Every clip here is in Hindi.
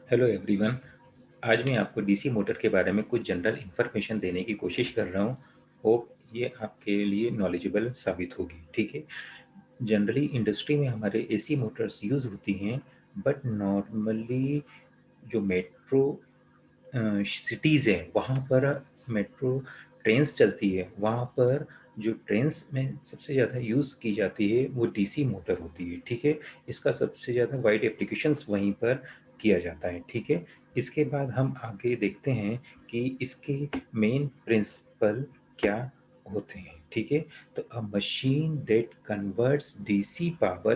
Hello everyone. आज मैं आपको डीसी मोटर के बारे में कुछ जनरल इन्फॉर्मेशन देने की कोशिश कर रहा हूँ। होप ये आपके लिए नॉलेजेबल साबित होगी। ठीक है। जनरली इंडस्ट्री में हमारे एसी मोटर्स यूज़ होती हैं, बट नॉर्मली जो मेट्रो सिटीज़ हैं वहाँ पर मेट्रो ट्रेन्स चलती है, वहाँ पर जो ट्रेन्स में सबसे ज़्यादा यूज़ की जाती है वो डीसी मोटर होती है। ठीक है। इसका सबसे ज़्यादा वाइड एप्लीकेशंस वहीं पर किया जाता है। ठीक है। इसके बाद हम आगे देखते हैं कि इसके मेन प्रिंसिपल क्या होते हैं। ठीक है। तो अ machine that converts DC power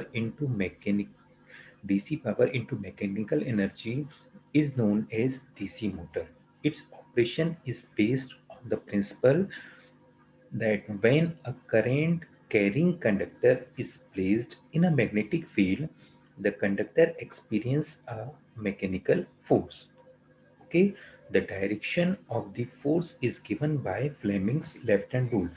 into mechanical energy is known as DC motor. Its operation is based on the principle that when a current carrying conductor is placed in a magnetic field, the conductor experiences a mechanical force. Okay, the direction of the force is given by Fleming's left hand rule.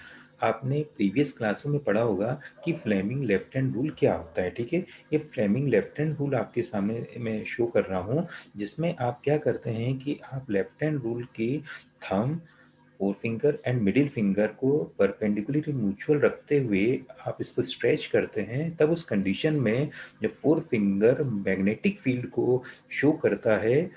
आपने प्रीवियस क्लासों में पढ़ा होगा कि फ्लेमिंग लेफ्ट हैंड रूल क्या होता है। ठीक है। ये फ्लेमिंग लेफ्ट हैंड रूल आपके सामने मैं शो कर रहा हूँ, जिसमें आप क्या करते हैं कि आप लेफ्ट हैंड रूल की thumb, four finger and middle finger को परपेंडिकुलरली म्यूचुअल रखते हुए आप इसको स्ट्रेच करते हैं। तब उस कंडीशन में जब फोर फिंगर मैग्नेटिक फील्ड को शो करता है,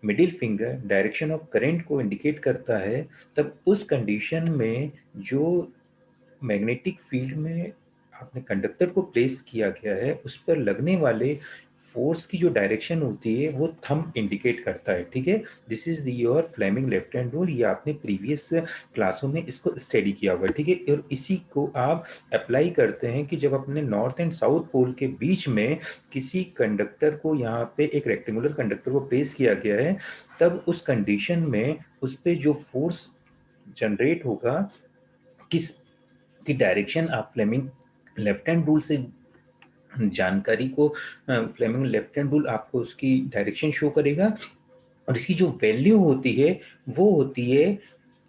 middle finger direction of current को इंडिकेट करता है, तब उस कंडीशन में जो मैग्नेटिक फील्ड में आपने कंडक्टर को प्लेस किया गया है उस पर लगने वाले फोर्स की जो डायरेक्शन होती है वो थंब इंडिकेट करता है। ठीक है। This is your Fleming left hand rule. ये आपने प्रीवियस क्लासों में इसको स्टडी किया हुआ है। ठीक है। और इसी को आप अप्लाई करते हैं कि जब अपने नॉर्थ एंड साउथ पोल के बीच में किसी कंडक्टर को, यहाँ पे एक रेक्टेंगुलर कंडक्टर को प्लेस किया गया है, तब उस कंडीशन में उस पर जो फोर्स जनरेट होगा, किस की डायरेक्शन आप फ्लेमिंग लेफ्ट हैंड रूल से जानकारी को, फ्लेमिंग लेफ्ट हैंड रूल आपको उसकी डायरेक्शन शो करेगा। और इसकी जो वैल्यू होती है वो होती है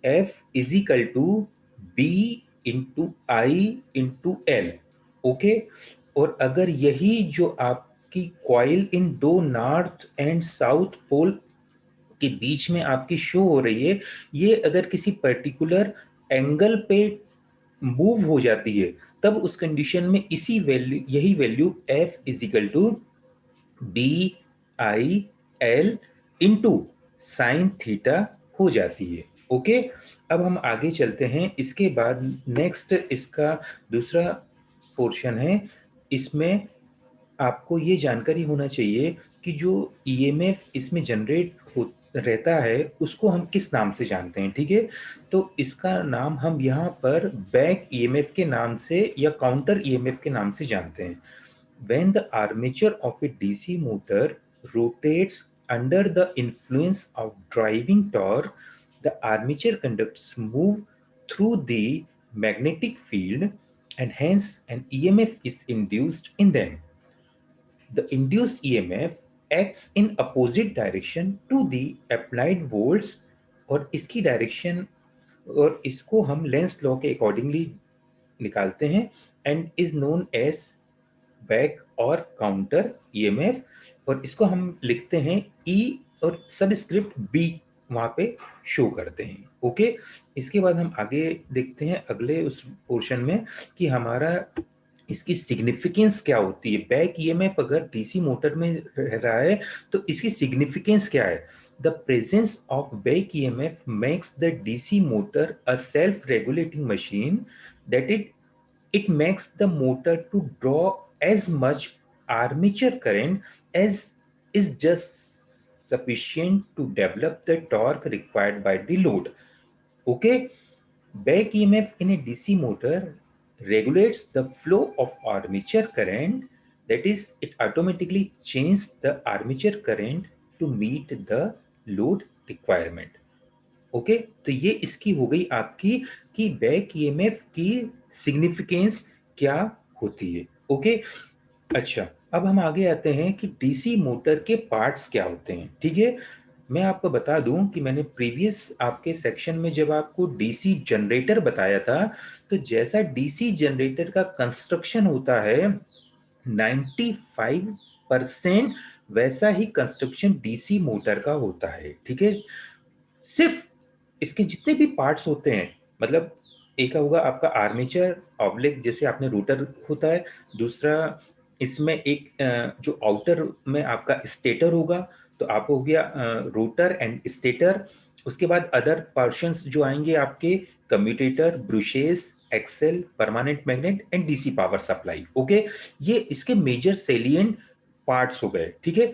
F is equal to B into I into L. Okay. और अगर यही जो आपकी कॉइल इन दो नॉर्थ एंड साउथ पोल के बीच में आपकी शो हो रही है, ये अगर किसी पर्टिकुलर एंगल पे मूव हो जाती है, तब उस कंडीशन में इसी वैल्यू, यही value F is equal to B I L into sine theta हो जाती है। ओके। अब हम आगे चलते हैं। इसके बाद नेक्स्ट इसका दूसरा पोर्शन है। इसमें आपको ये जानकारी होना चाहिए कि जो ईएमएफ इसमें जनरेट हो रहता है उसको हम किस नाम से जानते हैं। ठीक है। तो इसका नाम हम यहाँ पर बैक ईएमएफ के नाम से या काउंटर ईएमएफ के नाम से जानते हैं। When the armature of a DC motor rotates under the influence of driving torque, the armature conductors move through the magnetic field and hence an EMF is induced in them. The induced EMF acts in opposite direction to the applied volts, और इसकी डायरेक्शन, और इसको हम लेंस लॉ के अकॉर्डिंगली निकालते हैं, and is known as back और काउंटर ईएमएफ। और इसको हम लिखते हैं ई और सबस्क्रिप्ट बी वहां पे शो करते हैं। ओके। इसके बाद हम आगे देखते हैं अगले उस पोर्शन में कि हमारा इसकी सिग्निफिकेंस क्या होती है। बैक ईएमएफ अगर डीसी मोटर में रह रहा है तो इसकी सिग्निफिकेंस क्या है। The presence of back EMF makes the DC motor a self regulating machine, that it makes the motor to draw as much armature current as is just sufficient to develop the torque required by the load. Okay. Back EMF in a DC motor regulates the flow of armature current, that is it automatically changes the armature current to meet the load requirement. Okay. तो ये इसकी हो गई आपकी कि बैक ईएमएफ की सिग्निफिकेंस क्या होती है। ओके। अच्छा, अब हम आगे आते हैं कि डीसी मोटर के पार्ट्स क्या होते हैं। ठीक है। मैं आपको बता दूं कि मैंने प्रीवियस आपके सेक्शन में जब आपको डीसी जनरेटर बताया था, तो जैसा डीसी जनरेटर का कंस्ट्रक्शन होता है 95% वैसा ही कंस्ट्रक्शन डीसी मोटर का होता है, ठीक है। सिर्फ इसके जितने भी पार्ट्स होते हैं, मतलब एक होगा आपका आर्मेचर ऑब्लिक, जैसे आपने रोटर होता है, दूसरा इसमें एक जो आउटर में आपका स्टेटर होगा, तो आपको हो गया रोटर एंड स्टेटर। उसके बाद अदर पर्शंस जो आएंगे आपके commutator, brushes, axle, permanent magnet and DC power supply. Okay, ये इसके मेजर सेलिएंट पार्ट्स हो गए, ठीक है।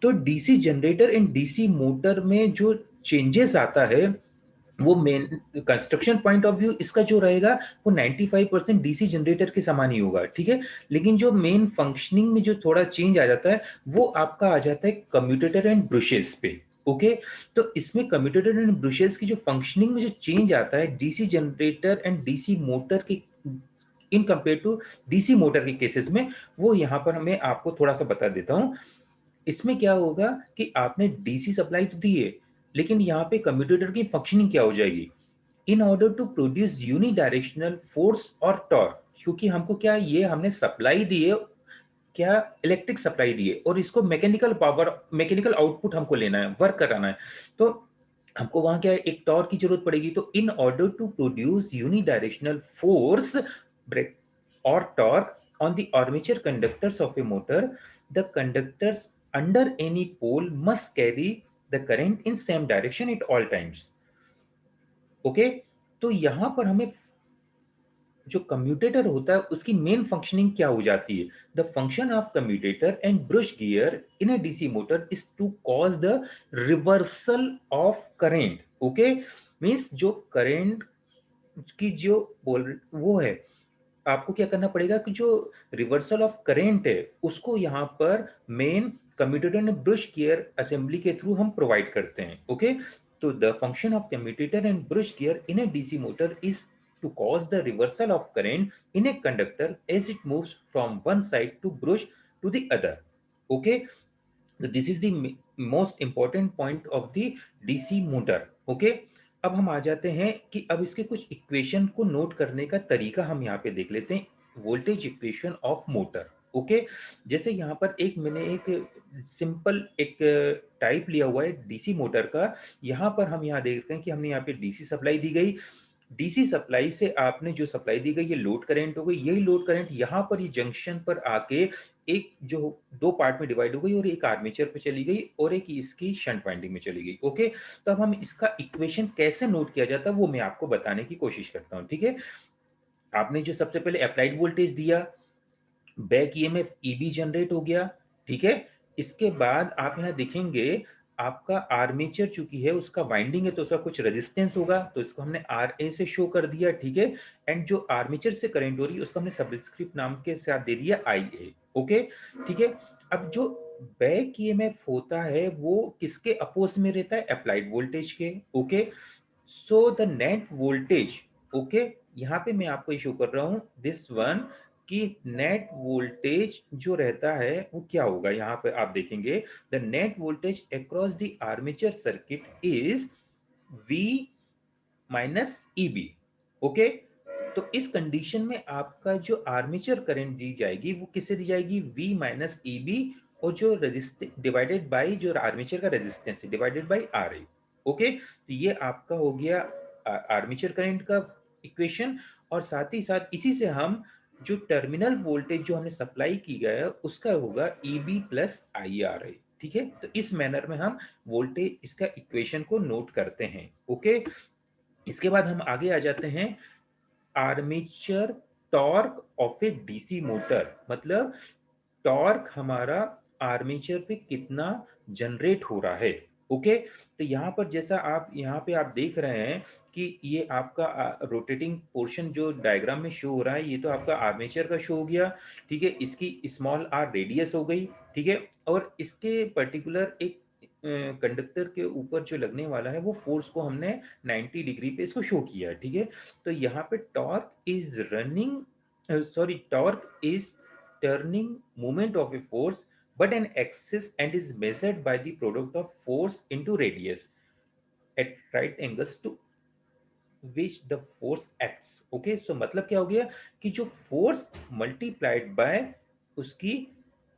तो DC generator and DC motor में जो चेंजेस आता है, वो main construction point of view इसका जो रहेगा वो 95% डीसी जनरेटर के समान ही होगा, ठीक है। लेकिन जो मेन फंक्शनिंग में जो थोड़ा चेंज आ जाता है, वो आपका आ जाता है कम्यूटेटर एंड ब्रुशेस पे। ओके, तो इसमें कम्यूटेटर एंड ब्रुशेस की जो फंक्शनिंग में जो चेंज आता है DC generator and DC motor के in compare to DC motor के केसेस में, वो यहां पर मैं आपको थोड़ा सा बता देता हूं। इसमें क्या होगा कि आपने डीसी सप्लाई तो दी है, लेकिन यहाँ पे कम्यूटेटर की फंक्शनिंग क्या हो जाएगी, in order to produce unidirectional force और टॉर्क, क्योंकि हमको क्या ये हमने सप्लाई दी है, क्या इलेक्ट्रिक सप्लाई दी है, और इसको मैकेनिकल पावर, मैकेनिकल आउटपुट हमको लेना है, वर्क कराना है, तो हमको वहां क्या है, एक टॉर्क की जरूरत पड़ेगी। तो in order to produce unidirectional force break or torque on the armature conductors of a motor, the conductors under any pole must carry the current in same direction at all times. Okay, तो यहां पर हमें जो कम्यूटेटर होता है उसकी मेन फंक्शनिंग क्या हो जाती है, the function of commutator and brush gear in a DC motor is to cause the reversal of current. Okay, means जो करेंट की जो बोल वो है, आपको क्या करना पड़ेगा कि जो रिवर्सल ऑफ करेंट है उसको यहाँ पर main commutator and brush gear assembly के थ्रू हम प्रोवाइड करते हैं। ओके, तो the function of commutator and brush gear in a DC motor is to cause the reversal of current in a conductor as it moves from one side to brush to the other. Okay, so this is the most important point of the DC motor. Okay, अब हम आ जाते हैं कि अब इसके कुछ इक्वेशन को नोट करने का तरीका हम यहाँ पे देख लेते हैं, voltage equation of motor. Okay, जैसे यहाँ पर एक मैंने एक सिंपल एक टाइप लिया हुआ है डीसी मोटर का। यहाँ पर हम यहाँ देखते हैं कि हमने यहाँ पे डीसी सप्लाई दी गई, डीसी सप्लाई से आपने जो सप्लाई दी गई ये लोड करंट हो गई, यही लोड करंट यहाँ पर ये जंक्शन पर आके एक जो दो पार्ट में डिवाइड हो गई, और एक आर्मेचर पे चली गई और एक इसकी शंट वाइंडिंग में चली गई। ओके, तो अब हम इसका इक्वेशन कैसे नोट किया जाता है वो मैं आपको बताने की कोशिश करता हूँ, ठीक है। आपने जो सबसे पहले अप्लाइड वोल्टेज दिया, बैक ईएमएफ ईबी जनरेट हो गया, ठीक है। इसके बाद आप यहाँ देखेंगे आपका आर्मेचर चूंकि है उसका वाइंडिंग है तो उसका कुछ रेजिस्टेंस होगा, तो इसको हमने आर ए से शो कर दिया, ठीक है। एंड जो आर्मेचर से करंट हो रही है उसको हमने सबस्क्रिप्ट नाम के साथ दे दिया आई ए। ओके, ठीक है। अब जो बैक ईएमएफ होता है वो किसके अपोज में रहता है, अप्लाइड वोल्टेज के। Okay, so the net voltage, okay, यहाँ पे मैं आपको शो कर रहा हूं दिस वन, कि नेट वोल्टेज जो रहता है वो क्या होगा, यहाँ पे आप देखेंगे the net voltage across the armature circuit is V minus EB. Okay, तो इस कंडीशन में आपका जो आर्मेचर करंट दी जाएगी वो किससे दी जाएगी, V माइनस ईबी, और जो रेजिस्टेंस डिवाइडेड बाय जो आर्मेचर का रेजिस्टेंस है divided by R A. Okay, तो ये आपका हो गया आर्मेचर करंट का इक्वेशन, और साथ ही साथ इसी से हम जो टर्मिनल वोल्टेज जो हमने सप्लाई की गया है उसका होगा EB plus I R A, ठीक है। तो इस मैनर में हम वोल्टेज इसका इक्वेशन को नोट करते हैं। ओके, इसके बाद हम आगे आ जाते हैं armature torque of A DC motor, मतलब टॉर्क हमारा आर्मेचर पे कितना जनरेट हो रहा है। ओके, तो यहाँ पर जैसा आप यहाँ पे आप देख रहे हैं कि ये आपका रोटेटिंग पोर्शन जो डायग्राम में शो हो रहा है ये तो आपका आर्मेचर का शो हो गया, ठीक है। इसकी स्मॉल आर रेडियस हो गई, ठीक है। और इसके पर्टिकुलर एक कंडक्टर के ऊपर जो लगने वाला है वो फोर्स को हमने 90 डिग्री पे इसको शो किया है, ठीक है। तो यहाँ पे torque is running, sorry, torque is turning moment of a force but an axis and is measured by the product of force into radius at right angles to which the force acts। Okay, so मतलब क्या हो गया कि जो फोर्स मल्टीप्लाइड बाय उसकी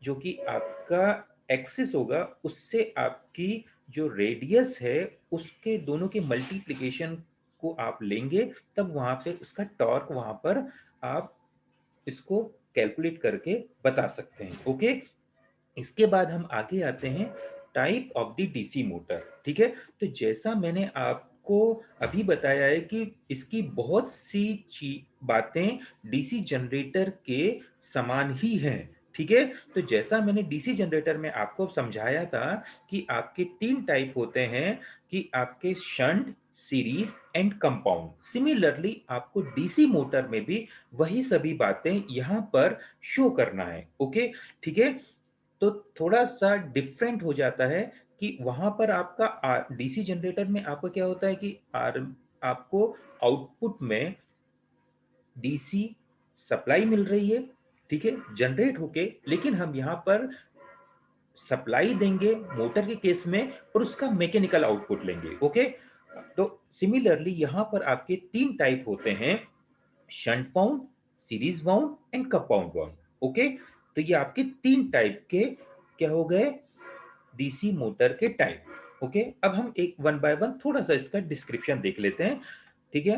जो कि आपका एक्सिस होगा उससे आपकी जो रेडियस है उसके दोनों के मल्टीप्लिकेशन को आप लेंगे, तब वहां पे उसका टॉर्क वहां पर आप इसको कैलकुलेट करके बता सकते हैं। ओके, इसके बाद हम आगे आते हैं type of the DC motor. ठीक है, तो जैसा मैंने आपको अभी बताया है कि इसकी बहुत सी बातें डीसी जनरेटर के समान ही हैं। ठीक है, तो जैसा मैंने डीसी जनरेटर में आपको समझाया था कि आपके तीन टाइप होते हैं, कि आपके shunt, series and compound. Similarly आपको डीसी मोटर में भी वही सभी बातें यहां पर शो करना है। ओके, ठीक है, तो थोड़ा सा डिफरेंट हो जाता है कि वहां पर आपका डीसी जनरेटर में आपका क्या होता है कि आपको आउटपुट में डीसी सप्लाई मिल रही है, ठीक है, जनरेट होके, लेकिन हम यहां पर सप्लाई देंगे मोटर के केस में और उसका मैकेनिकल आउटपुट लेंगे। ओके, तो सिमिलरली यहां पर आपके तीन टाइप होते हैं, shunt wound, series wound and compound wound. Okay, तो ये आपके तीन टाइप के क्या हो गए, डीसी मोटर के टाइप। ओके, अब हम एक वन बाय वन थोड़ा सा इसका डिस्क्रिप्शन देख लेते हैं। ठीक है,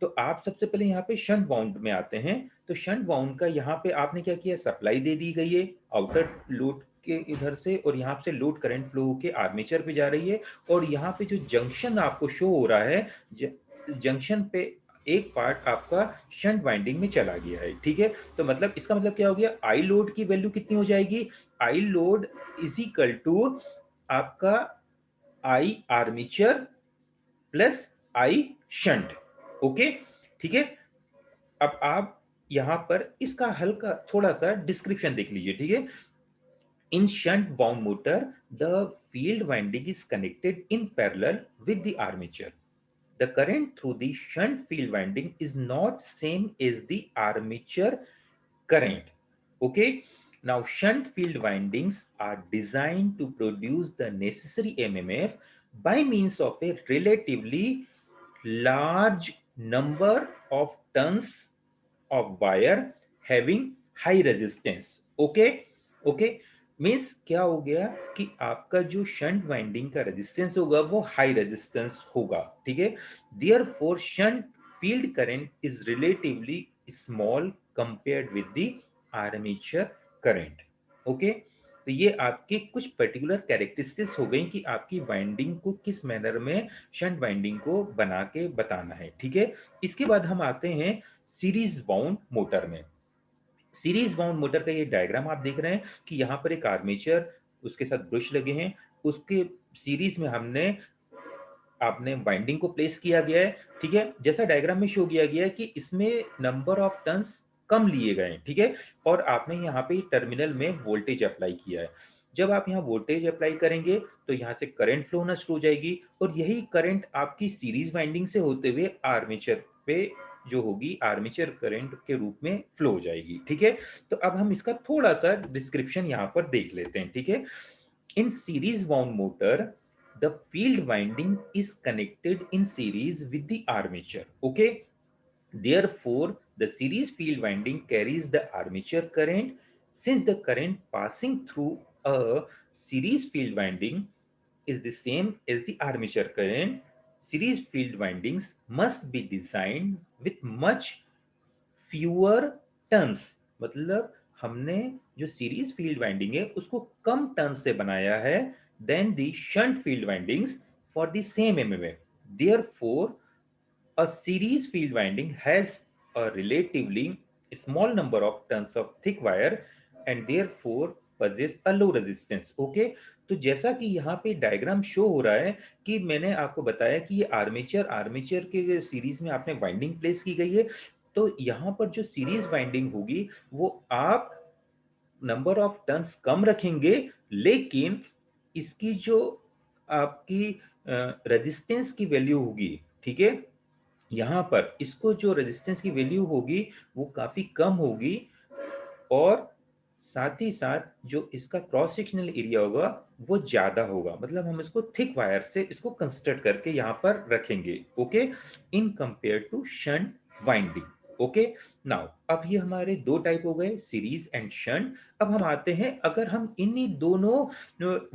तो आप सबसे पहले यहाँ पे शंट वाउंड में आते हैं। तो शंट वाउंड का यहाँ पे आपने क्या किया, सप्लाई दे दी गई है आउटर लोड के इधर से, और यहाँ से लोड करंट फ्लो होके आर्मेचर पे जा रही है, और यहाँ पे जो जंक्शन आपको शो हो रहा है, जंक्शन पे एक पार्ट आपका शंट वाइंडिंग में चला गया है। ठीक है, तो मतलब इसका मतलब क्या हो गया, आई लोड की वैल्यू कितनी हो जाएगी, आई लोड इज इक्वल टू आपका आई आर्मेचर प्लस आई शंट। ओके, ठीक है, अब आप यहां पर इसका हल्का थोड़ा सा डिस्क्रिप्शन देख लीजिए। ठीक है, in shunt wound motor the field winding is connected in parallel with the armature. The current through the shunt field winding is not same as the armature current. Okay, now shunt field windings are designed to produce the necessary mmf by means of a relatively large number of turns of wire having high resistance. Okay, okay, means क्या हो गया कि आपका जो शंट वाइंडिंग का रेजिस्टेंस होगा वो हाई रेजिस्टेंस होगा। ठीक है, therefore shunt field current is relatively small compared with the armature current. Okay, तो ये आपकी कुछ पर्टिकुलर कैरेक्टरिस्टिक्स हो गई कि आपकी वाइंडिंग को किस मैनर में शंट वाइंडिंग को बना के बताना है। ठीक है, इसके बाद हम आते हैं सीरीज बाउंड मोटर में। सीरीज बाउंड मोटर का ये डायग्राम आप देख रहे हैं कि यहाँ पर एक आर्मेचर, उसके साथ ब्रश लगे हैं, उसके सीरीज में हमने आपने बाइंडिंग को प्लेस किया गया है। ठीक है, जैसा डायग्राम में शो किया गया है कि इसमें नंबर ऑफ टर्न्स कम लिए गए हैं। ठीक है, और आपने यहाँ पे टर्मिनल में वोल्टेज अप्लाई किया है। जब आप यहाँ वोल्टेज अप्लाई करेंगे तो यहाँ से करंट फ्लो होना शुरू हो जाएगी, और यही करंट आपकी सीरीज वाइंडिंग से होते हुए आर्मेचर पे जो होगी आर्मेचर करंट के रूप में फ्लो हो जाएगी। ठीक है, तो अब हम इसका थोड़ा सा डिस्क्रिप्शन यहाँ पर देख लेते हैं। ठीक है, in series wound motor, the field winding is connected in series with the armature. Okay. Therefore, the series field winding carries the armature current. Since the current passing through a series field winding is the same as the armature current, series field windings must be designed with much fewer turns. मतलब हमने जो सीरीज फील्ड वाइंडिंग है उसको कम टर्न से बनाया है then the shunt field windings for the same MMF. Therefore a series field winding has a relatively small number of turns of thick wire and therefore possess a low resistance. Okay, तो जैसा कि यहाँ पे डायग्राम शो हो रहा है कि मैंने आपको बताया कि ये आर्मेचर आर्मेचर के सीरीज में आपने वाइंडिंग प्लेस की गई है, तो यहाँ पर जो सीरीज वाइंडिंग होगी वो आप नंबर ऑफ टर्न्स कम रखेंगे, लेकिन इसकी जो आपकी रेजिस्टेंस की वैल्यू होगी, ठीक है, यहाँ पर इसको जो रेजिस्टेंस की वैल्यू होगी वो काफी कम होगी, और साथ ही साथ जो इसका क्रॉस सेक्शनल एरिया होगा वो ज्यादा होगा। मतलब हम इसको थिक वायर से इसको कंसिडर करके यहाँ पर रखेंगे। Okay, in compare to shunt winding. Okay. Now अब ये हमारे दो टाइप हो गए, सीरीज एंड शंट। अब हम आते हैं, अगर हम इन्हीं दोनों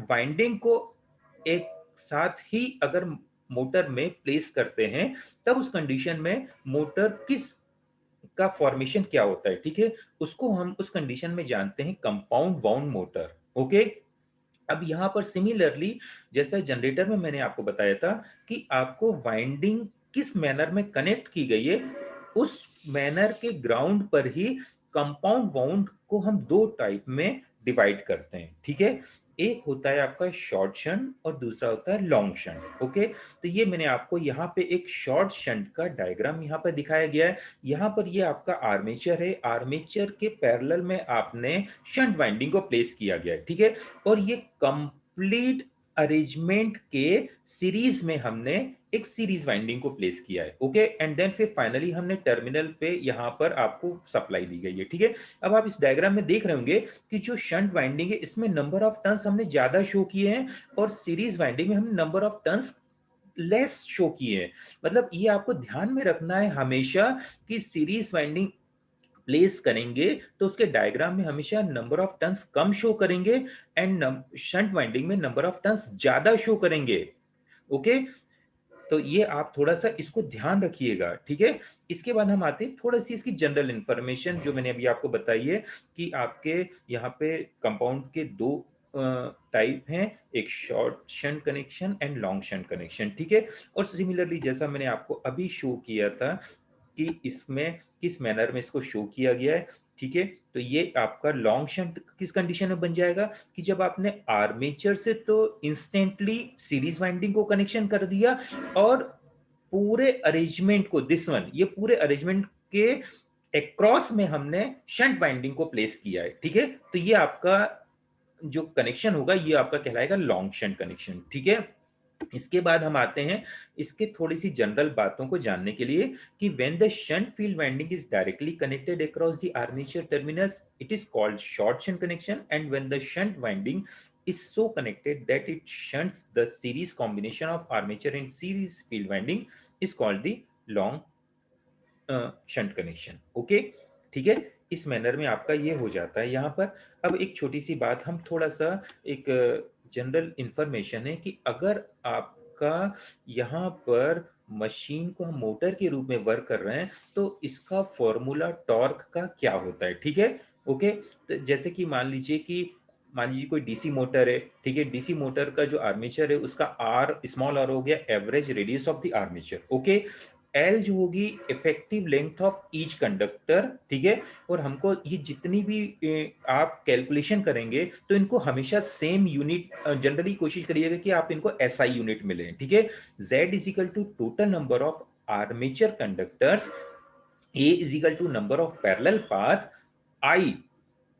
वाइंडिंग को एक साथ ही अगर मोटर में प्लेस करते हैं, तब उस कंडीशन में मोटर किस का फॉर्मेशन क्या होता है, ठीक है, उसको हम उस कंडीशन में जानते हैं कंपाउंड वाउंड मोटर। ओके। अब यहां पर सिमिलरली, जैसा जनरेटर में मैंने आपको बताया था कि आपको वाइंडिंग किस मैनर में कनेक्ट की गई है, उस मैनर के ग्राउंड पर ही कंपाउंड वाउंड को हम दो टाइप में डिवाइड करते हैं, ठीक है। एक होता है आपका शॉर्ट शंट और दूसरा होता है लॉन्ग शंट। ओके। तो ये मैंने आपको यहाँ पे एक शॉर्ट शंट का डायग्राम यहाँ पर दिखाया गया है। यहाँ पर ये आपका आर्मेचर है, आर्मेचर के पैरेलल में आपने शंट वाइंडिंग को प्लेस किया गया है, ठीक है। और ये कंप्लीट अरेंजमेंट के सीरीज में हमने एक सीरीज वाइंडिंग को प्लेस किया है। ओके। एंड देन फिर फाइनली हमने टर्मिनल पे यहां पर आपको सप्लाई दी गई है, ठीक है। अब आप इस डायग्राम में देख रहे होंगे कि जो शंट वाइंडिंग है इसमें नंबर ऑफ टर्न्स हमने ज्यादा शो किए हैं, और सीरीज वाइंडिंग में हमने number of turns less show किए हैं। मतलब ये आपको ध्यान में रखना है हमेशा कि सीरीज वाइंडिंग प्लेस करेंगे तो उसके डायग्राम में हमेशा number of turns come show करेंगे, एंड शंट वाइंडिंग में नंबर ऑफ टर्न्स ज्यादा शो करेंगे। ओके। तो ये आप थोड़ा सा इसको ध्यान रखिएगा, ठीक है। इसके बाद हम आते हैं थोड़ा सी इसकी जनरल इंफॉर्मेशन, जो मैंने अभी आपको बताई है कि आपके यहाँ पे कंपाउंड के दो टाइप हैं, एक short shunt connection and long shunt connection, ठीक है। और सिमिलरली जैसा मैंने आपको अभी शो किया था कि इसमें किस मैनर में इसको शो किया गया है, ठीक है। तो ये आपका लॉन्ग शंट किस कंडीशन में बन जाएगा कि जब आपने आर्मेचर से तो इंस्टेंटली सीरीज वाइंडिंग को कनेक्शन कर दिया, और पूरे अरेंजमेंट को, दिस वन, ये पूरे अरेंजमेंट के अक्रॉस में हमने शंट वाइंडिंग को प्लेस किया है, ठीक है। तो ये आपका जो कनेक्शन होगा ये आपका कहलाएगा लॉन्ग शंट कनेक्शन, ठीक है। इसके बाद हम आते हैं इसके थोड़ी सी जनरल बातों को जानने के लिए कि when the shunt field winding is directly connected across the armature terminals it is called short shunt connection, and when the shunt winding is so connected that it shunts the series combination of armature and series field winding is called the long shunt connection. Okay, ठीक है। इस मैनर में आपका ये हो जाता है यहाँ पर। अब एक छोटी सी बात, हम थोड़ा सा एक जनरल इंफॉर्मेशन है कि अगर आपका यहाँ पर मशीन को हम मोटर के रूप में वर्क कर रहे हैं तो इसका फॉर्मूला टॉर्क का क्या होता है, ठीक है। ओके। तो जैसे कि मान लीजिए कोई डीसी मोटर है, ठीक है। डीसी मोटर का जो आर्मेचर है उसका आर, स्मॉल आर हो गया average radius of the armature. Okay. L जो होगी effective length of each conductor, ठीक है। और हमको ये जितनी भी आप कैलकुलेशन करेंगे तो इनको हमेशा सेम यूनिट, जनरली कोशिश करिएगा कि आप इनको एसआई यूनिट में लें, ठीक है। Z is equal to total number of armature conductors, A is equal to number of parallel path, I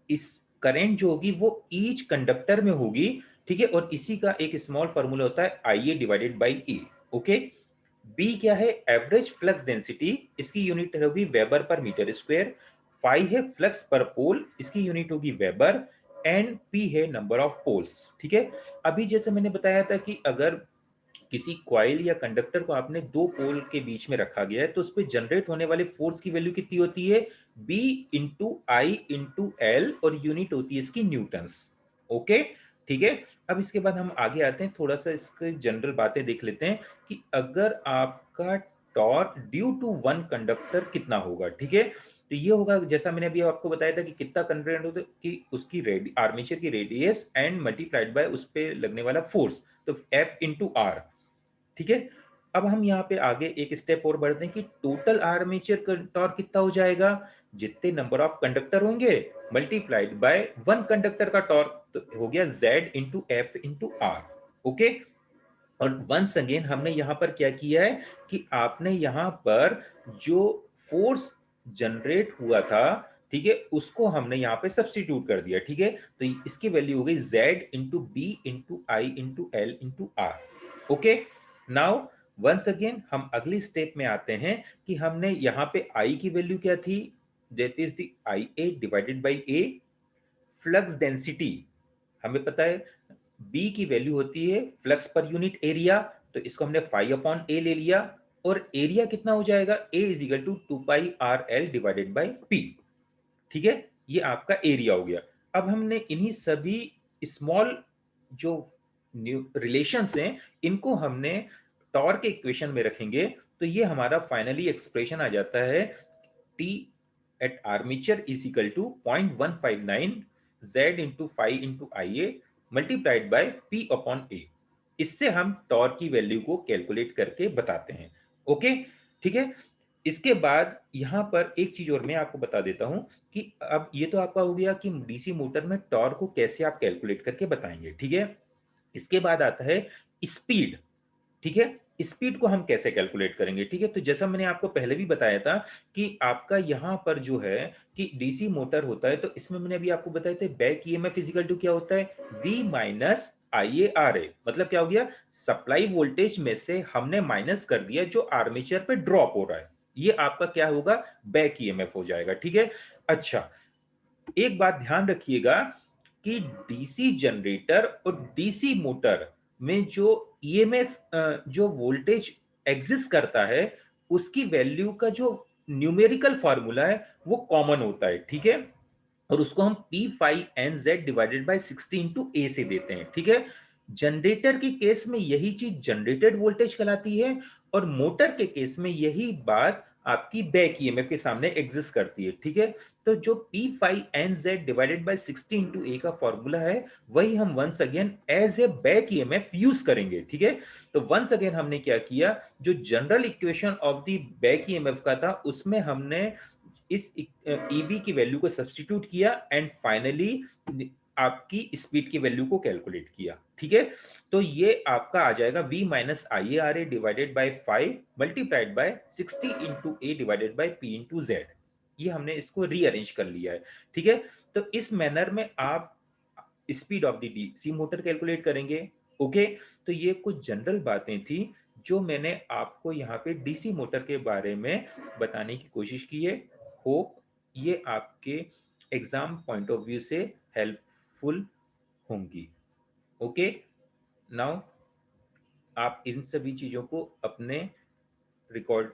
is current जो होगी वो ईच कंडक्टर में होगी, ठीक है। और इसी का एक स्मॉल फॉर्मूला होता है I A divided by A. Okay. B क्या है, एवरेज फ्लक्स डेंसिटी, इसकी यूनिट होगी weber per meter square. Phi है फ्लक्स पर पोल, इसकी यूनिट होगी वेबर। एंड पी है नंबर ऑफ पोल्स, ठीक है। अभी जैसे मैंने बताया था कि अगर किसी क्वाइल या कंडक्टर को आपने दो पोल के बीच में रखा गया है तो उस पर जनरेट होने वाले फोर्स की वैल्यू कितनी होती है, B into I into L, और यूनिट होती है इसकी न्यूटन्स। ओके, ठीक है। अब इसके बाद हम आगे आते हैं, थोड़ा सा इसके जनरल बातें देख लेते हैं कि अगर आपका torque due to one conductor कितना होगा, ठीक है। तो ये होगा, जैसा मैंने अभी आपको बताया था कि कितना कंडक्टर होता है कि उसकी आर्मेचर की रेडियस एंड मल्टीप्लाइड बाय उस पे लगने वाला फोर्स, तो एफ इंटू आर, ठीक है। अब हम यहाँ पे आगे एक स्टेप और बढ़ते हैं कि टोटल आर्मेचर टॉर्क कितना हो जाएगा, जितने नंबर ऑफ कंडक्टर होंगे मल्टीप्लाइड बाय वन कंडक्टर का टॉर्क, तो हो गया Z into F into R. Okay. और वंस अगेन हमने यहाँ पर क्या किया है कि आपने यहाँ पर जो फोर्स जनरेट हुआ था, ठीक है, उसको हमने यहाँ पे सब्स्टिट्यूट कर दिया, ठीक है। तो इसकी वैल्यू हो गई Z into B into I into L into R. Okay. Now once again हम अगली स्टेप में आते हैं कि हमने यहाँ पे आई की वैल्यू क्या थी, that is the I A divided by A. Flux density हमें पता है बी की वैल्यू होती है फ्लक्स पर यूनिट एरिया, तो इसको हमने फाई अपॉन ए ले लिया। और एरिया कितना हो जाएगा, A is equal to 2πRL divided by P। ठीक है, ये आपका एरिया हो गया। अब हमने इन्हीं सभी स्मॉल जो रिलेशंस हैं इनको हमने टॉर्क के इक्वेशन में रखेंगे, तो ये हमारा फाइनली एक्सप्रेशन आ जाता है T at armature is equal to 0.159 Z into phi into I A multiplied by P upon A. इससे हम टॉर्क की वैल्यू को कैलकुलेट करके बताते हैं। ओके, ठीक है। इसके बाद यहां पर एक चीज और मैं आपको बता देता हूं कि अब ये तो आपका हो गया कि डीसी मोटर में टॉर्क को कैसे आप कैलकुलेट करके बताएंगे, ठीक है। इसके बाद आता है स्पीड। ठीक है, स्पीड को हम कैसे कैलकुलेट करेंगे, ठीक है। तो जैसा मैंने आपको पहले भी बताया था कि आपका यहां पर जो है कि डीसी मोटर होता है, तो इसमें मैंने अभी आपको बताया था बैक ईएमएफ फिजिकल टू क्या होता है, V minus I A R A. मतलब क्या हो गया, सप्लाई वोल्टेज में से हमने माइनस कर दिया जो आर्मेचर पे ड्रॉप हो रहा है, ये आपका क्या होगा, बैक ईएमएफ हो जाएगा, ठीक है। अच्छा, एक बात ध्यान रखिएगा कि डीसी जनरेटर और डीसी मोटर में जो ईएमएफ जो वोल्टेज एग्जिस्ट करता है उसकी वैल्यू का जो न्यूमेरिकल फॉर्मूला है वो कॉमन होता है, ठीक है। और उसको हम P5NZ डिवाइडेड बाई 16 A से देते हैं, ठीक है। जनरेटर के केस में यही चीज जनरेटेड वोल्टेज कहलाती है और मोटर के केस में यही बात आपकी बैक ईएमएफ के सामने एग्जिस्ट करती है, ठीक है। तो जो P5NZ डिवाइडेड बाई 16 A का फॉर्मूला है वही हम once again as a back EMF use करेंगे, ठीक है। तो वंस अगेन हमने क्या किया, जो general equation of the back EMF का था उसमें हमने इस ईबी की वैल्यू को सब्स्टिट्यूट किया एंड फाइनली आपकी स्पीड की वैल्यू को कैलकुलेट किया, ठीक है। तो ये आपका आ जाएगा v minus I A R A divided by 5 multiplied by 60 into A divided by P into Z. ये हमने इसको रीअरेंज कर लिया है, ठीक है। तो इस मैनर में आप speed of the DC motor calculate करेंगे। ओके, तो ये कुछ जनरल बातें थी जो मैंने आपको यहाँ पे डीसी मोटर के बारे में बताने की कोशिश की है। होप ये आपके एग्जाम पॉइंट ऑफ व्यू से हेल्पफुल होंगी। ओके, नाउ आप इन सभी चीजों को अपने रिकॉर्ड